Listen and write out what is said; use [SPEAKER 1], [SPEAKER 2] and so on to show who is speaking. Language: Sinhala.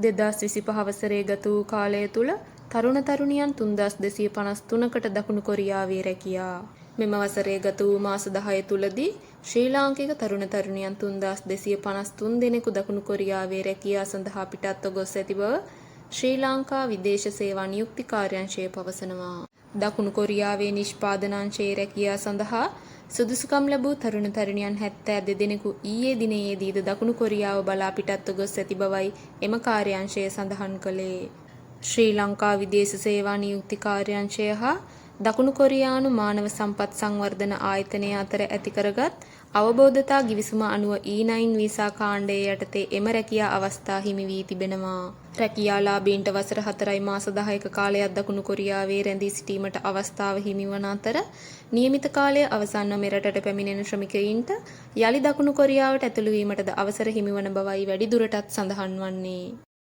[SPEAKER 1] 2025 වසරේ ගත වූ කාලය තුළ තරුණ තරුණියන් 3253කට දකුණු කොරියාවේ රැකියා. මෙම වසරේ ගත වූ මාස 10 තුලදී ශ්‍රී ලාංකික තරුණ තරුණියන් 3253 දෙනෙකු දකුණු කොරියාවේ රැකියා සඳහා පිටත්ව ගොස් ඇති බව ශ්‍රී ලංකා විදේශ සේවා නියුක්ති කාර්යාංශය පවසනවා. දකුණු කොරියාවේ නිෂ්පාදනාංශයේ රැකියා සඳහා සුදුසුකම් ලැබූ තරුණ තරුණියන් 72 දෙනෙකු ඊයේ දිනයේදීද දකුණු කොරියාව බලා පිටත්ව ගොස් ඇති බවයි එම කාර්යාංශය සඳහන් කළේ. ශ්‍රී ලංකා විදේශ සේවා නියුක්ති කාර්යාංශය හා දකුණු කොරියානු මානව සම්පත් සංවර්ධන ආයතනය අතර ඇති කරගත් අවබෝධතා ගිවිසුම අනුව E9 වීසා කාණ්ඩය යටතේ එම රැකියා අවස්ථා හිමි වී තිබෙනවා. රැකියාලාභීන්ට වසර 4යි මාස 10ක කාලයක් දකුණු කොරියාවේ රැඳී සිටීමට අවස්ථාව හිමිවන අතර නියමිත කාලය අවසන්ව මෙරටට පැමිණෙන ශ්‍රමිකයින්ට යලි දකුණු කොරියාවට ඇතුළු වීමටද අවසර හිමිවන බවයි වැඩිදුරටත් සඳහන් වන්නේ.